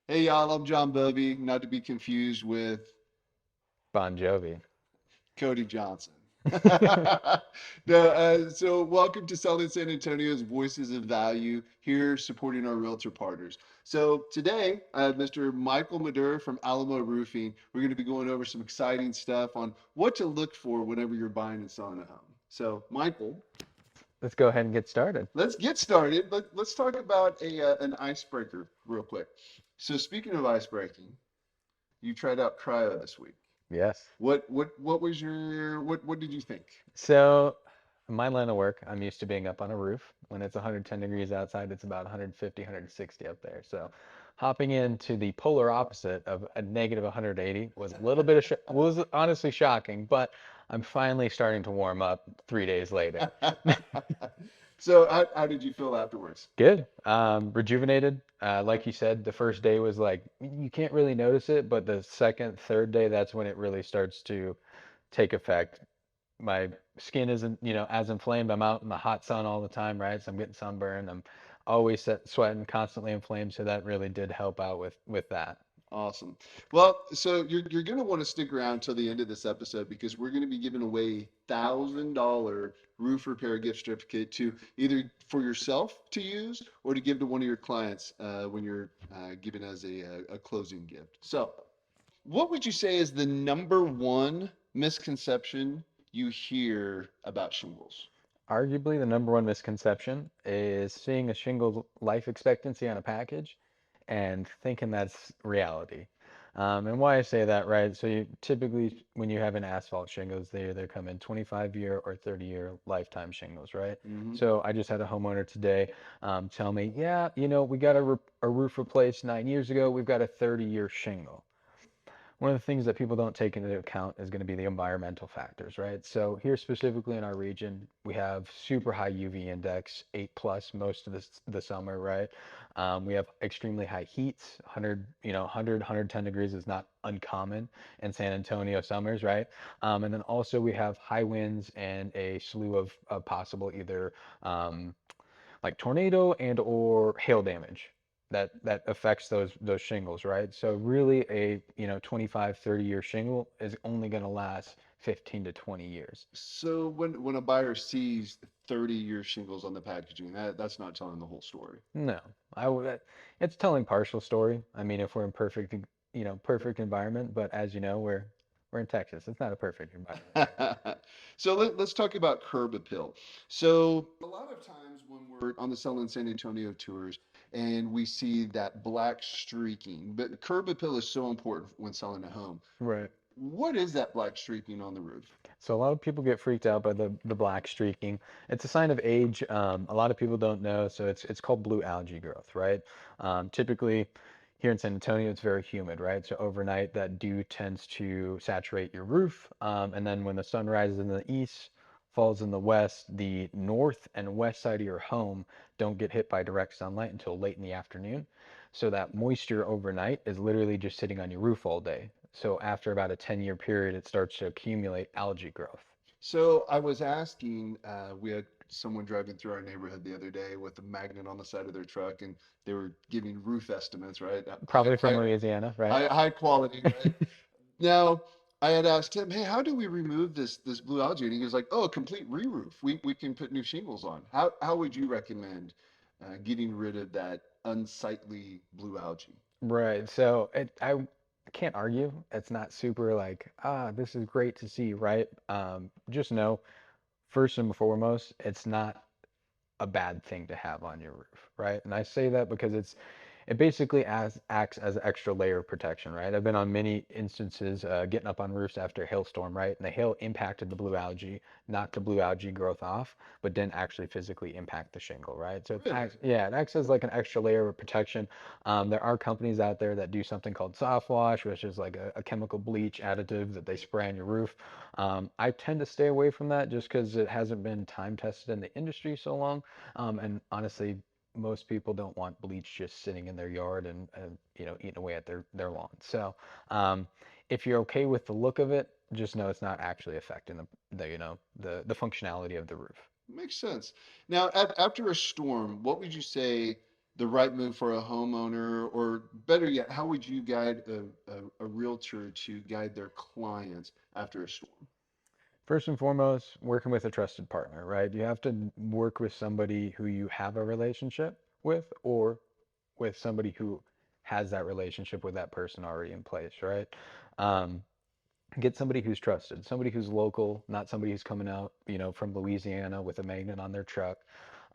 Hey y'all, I'm John Bovey, not to be confused with Bon Jovi. Cody Johnson. No, so welcome to Southern San Antonio's Voices of Value, here supporting our realtor partners. So today I have Mr. Michael Madura from Alamo Roofing. We're going to be going over some exciting stuff on what to look for whenever you're buying and selling a home. So Michael, Let's go ahead and get started. let's get started. Let's talk about an icebreaker real quick. So speaking of icebreaking, you tried out cryo this week. Yes. What was your what did you think? So, in my line of work, I'm used to being up on a roof. When it's 110 degrees outside, it's about 150, 160 up there. So, hopping into the polar opposite of a negative 180 was a little bit of was honestly shocking, but I'm finally starting to warm up 3 days later. So how did you feel afterwards? Good. Rejuvenated. Like you said, the first day was like you can't really notice it, but the second, third day, that's when it really starts to take effect. My skin isn't, as inflamed. I'm out in the hot sun all the time, right? So I'm getting sunburned. I'm always sweating, constantly inflamed. So that really did help out with that. Awesome. Well, so you're going to want to stick around till the end of this episode because we're going to be giving away $1,000 roof repair gift certificate to either for yourself to use or to give to one of your clients when you're giving as a closing gift. So, what would you say is the number one misconception you hear about shingles? Arguably, the number one misconception is seeing a shingle life expectancy on a package and thinking that's reality. And why I say that, right? So you typically, when you have an asphalt shingles, they either come in 25-year or 30-year lifetime shingles, right? Hmm. So I just had a homeowner today tell me, yeah, we got a roof replaced 9 years ago. We've got a 30-year shingle. One of the things that people don't take into account is going to be the environmental factors, right? So here specifically in our region, we have super high UV index, 8 plus most of the summer, right? We have extremely high heats, 100, 110 degrees is not uncommon in San Antonio summers, right? And then also we have high winds and a slew of possible either um, like tornado and or hail damage that affects those shingles, right? So really a 25, 30-year shingle is only going to last 15 to 20 years. So when a buyer sees 30-year shingles on the packaging, that's not telling the whole story. No, I would it's telling partial story. I mean, if we're in perfect environment, but as you know, we're in Texas. It's not a perfect environment right now. So let's talk about curb appeal. So a lot of times when we're on the Selling San Antonio tours and we see that black streaking, but curb appeal is so important when selling a home. Right. What is that black streaking on the roof? So a lot of people get freaked out by the black streaking. It's a sign of age. A lot of people don't know. So it's called blue algae growth, right? Typically here in San Antonio, it's very humid, right? So overnight, that dew tends to saturate your roof. And then when the sun rises in the east, falls in the west, the north and west side of your home don't get hit by direct sunlight until late in the afternoon. So that moisture overnight is literally just sitting on your roof all day. So after about a 10-year period, it starts to accumulate algae growth. So I was asking, we had someone driving through our neighborhood the other day with a magnet on the side of their truck, and they were giving roof estimates, right? High, Probably from high, Louisiana, right? high quality, right? Now, I had asked him, "Hey, how do we remove this blue algae?" And he was like, "Oh, a complete re-roof. We can put new shingles on." How would you recommend getting rid of that unsightly blue algae? Right. So I can't argue. It's not super like, this is great to see, right? Just know, first and foremost, it's not a bad thing to have on your roof, right? And I say that because it basically acts as an extra layer of protection, right? I've been on many instances getting up on roofs after a hailstorm, right? And the hail impacted the blue algae, knocked the blue algae growth off, but didn't actually physically impact the shingle, right? So Really? yeah, it acts as like an extra layer of protection. There are companies out there that do something called soft wash, which is like a chemical bleach additive that they spray on your roof. I tend to stay away from that just because it hasn't been time tested in the industry so long. And honestly, most people don't want bleach just sitting in their yard and eating away at their lawn. So if you're okay with the look of it, just know it's not actually affecting the functionality of the roof. Makes sense. Now, after a storm, what would you say? the right move for a homeowner, or better yet, how would you guide a realtor to guide their clients after a storm? First and foremost, working with a trusted partner, right? You have to work with somebody who you have a relationship with, or with somebody who has that relationship with that person already in place, right? Um, get somebody who's trusted, somebody who's local, not somebody who's coming out, from Louisiana with a magnet on their truck.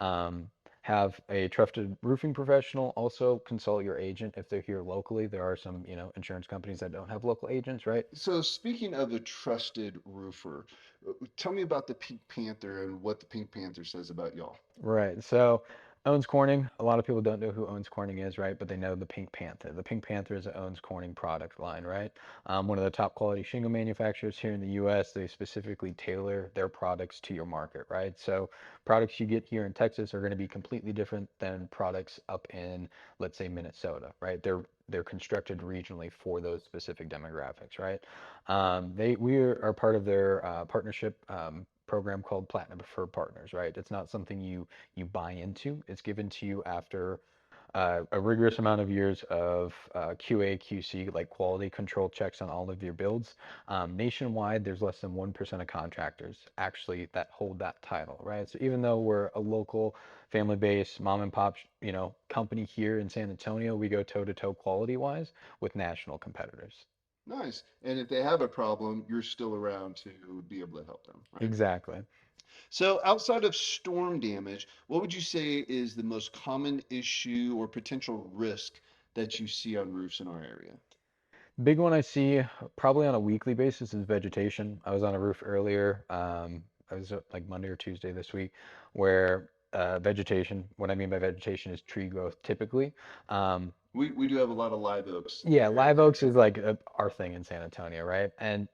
Um, have a trusted roofing professional. Also consult your agent if they're here locally. There are some, insurance companies that don't have local agents, right? So speaking of a trusted roofer, tell me about the Pink Panther and what the Pink Panther says about y'all. Right. So Owens Corning, a lot of people don't know who Owens Corning is, right? But they know the Pink Panther. The Pink Panther is an Owens Corning product line, right? One of the top quality shingle manufacturers here in the US. They specifically tailor their products to your market, right? So products you get here in Texas are going to be completely different than products up in, let's say, Minnesota, right? They're constructed regionally for those specific demographics, right? We are part of their partnership program called Platinum Preferred Partners, right? It's not something you buy into. It's given to you after a rigorous amount of years of QA, QC, like quality control checks on all of your builds. Nationwide, there's less than 1% of contractors actually that hold that title, right? So even though we're a local family-based mom and pop, company here in San Antonio, we go toe to toe quality-wise with national competitors. Nice. And if they have a problem, you're still around to be able to help them, right? Exactly. So outside of storm damage, what would you say is the most common issue or potential risk that you see on roofs in our area? Big one I see probably on a weekly basis is vegetation. I was on a roof earlier. I was like Monday or Tuesday this week, where vegetation, what I mean by vegetation is tree growth typically. Um, We do have a lot of live oaks yeah, here. live oaks is like our thing in San Antonio, right? And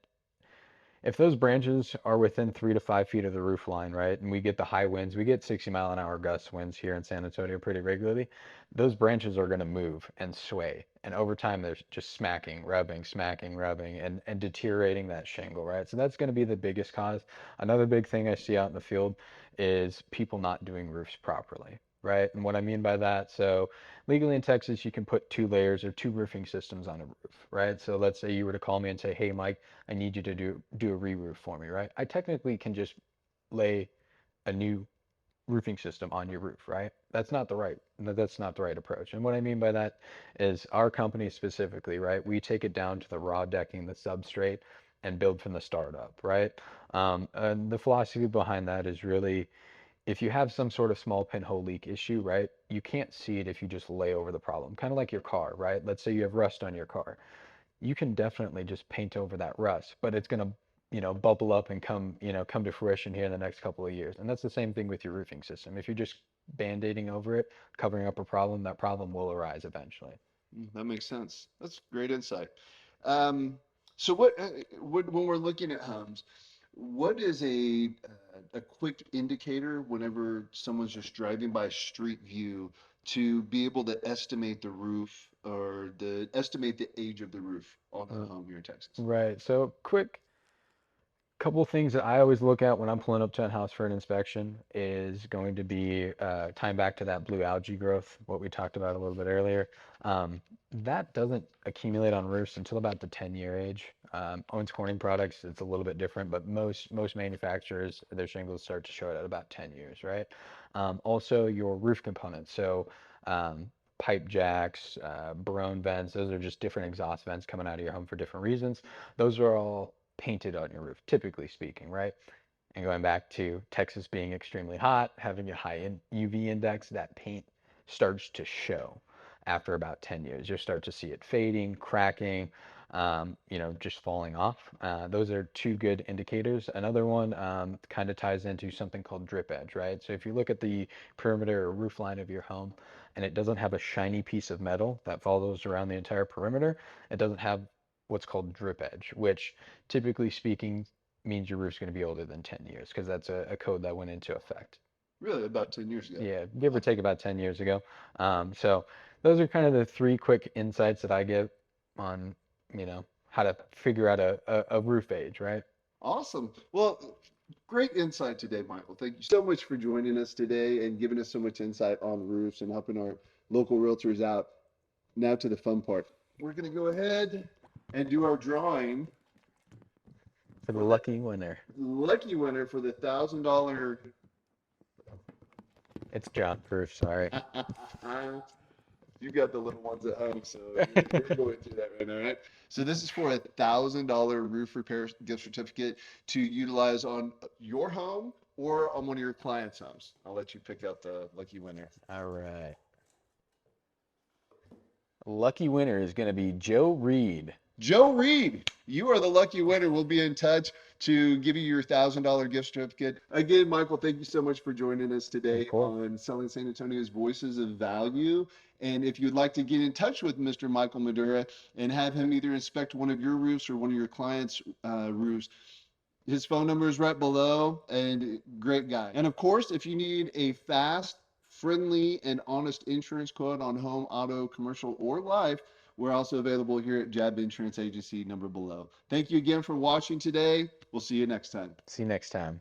if those branches are within 3 to 5 feet of the roof line, right, and we get the high winds, we get 60-mile-an-hour gust winds here in San Antonio pretty regularly, those branches are going to move and sway. And over time, they're just smacking, rubbing, and deteriorating that shingle, right? So that's going to be the biggest cause. Another big thing I see out in the field is people not doing roofs properly, right? And what I mean by that, so legally in Texas, you can put 2 layers or 2 roofing systems on a roof, right? So let's say you were to call me and say, "Hey, Mike, I need you to do a re-roof for me," right? I technically can just lay a new roofing system on your roof, right? That's not the right approach. And what I mean by that is our company specifically, right? We take it down to the raw decking, the substrate, and build from the start up, right? And the philosophy behind that is really if you have some sort of small pinhole leak issue, right? You can't see it if you just lay over the problem. Kind of like your car, right? Let's say you have rust on your car, you can definitely just paint over that rust, but it's going to, bubble up and come to fruition here in the next couple of years. And that's the same thing with your roofing system. If you're just band-aiding over it, covering up a problem, that problem will arise eventually. That makes sense. That's great insight. Um, so what when we're looking at homes, what is a quick indicator whenever someone's just driving by street view to be able to estimate the roof or the estimate the age of the roof on a Uh, home here in Texas? right. So quick couple of things that I always look at when I'm pulling up to a house for an inspection is going to be tying back to that blue algae growth, what we talked about a little bit earlier. Um, that doesn't accumulate on roofs until about the 10-year age. Owens Corning products, it's a little bit different, but most manufacturers, their shingles start to show it at about 10 years, right? Also, your roof components. So pipe jacks, Barone vents, those are just different exhaust vents coming out of your home for different reasons. Those are all painted on your roof, typically speaking, right? And going back to Texas being extremely hot, having a high UV index, that paint starts to show after about 10 years. You'll start to see it fading, cracking, just falling off. Those are two good indicators. Another one kind of ties into something called drip edge, right? So if you look at the perimeter or roof line of your home and it doesn't have a shiny piece of metal that follows around the entire perimeter, it doesn't have what's called drip edge, which typically speaking means your roof's going to be older than 10 years because that's a code that went into effect. Really, about 10 years ago. Yeah, give or take about 10 years ago. So those are kind of the three quick insights that I give on, how to figure out a roof age, right? Awesome. Well, great insight today, Michael. Thank you so much for joining us today and giving us so much insight on roofs and helping our local realtors out. Now to the fun part. We're going to go ahead and do our drawing For the for the lucky winner. lucky winner for the $1,000. It's John Proof, sorry. You got the little ones at home, so you're going through that right now, right? So this is for a $1,000 roof repair gift certificate to utilize on your home or on one of your clients' homes. I'll let you pick out the lucky winner. All right. Lucky winner is going to be Joe Reed. Joe Reed, you are the lucky winner. We'll be in touch to give you your $1,000 gift certificate. Again, Michael, thank you so much for joining us today Of course. on Selling San Antonio's Voices of Value. And if you'd like to get in touch with Mr. Michael Madura and have him either inspect one of your roofs or one of your clients' roofs, his phone number is right below, and great guy. And of course, if you need a fast, friendly, and honest insurance quote on home, auto, commercial, or life, we're also available here at Jab Insurance Agency, number below. Thank you again for watching today. We'll see you next time. See you next time.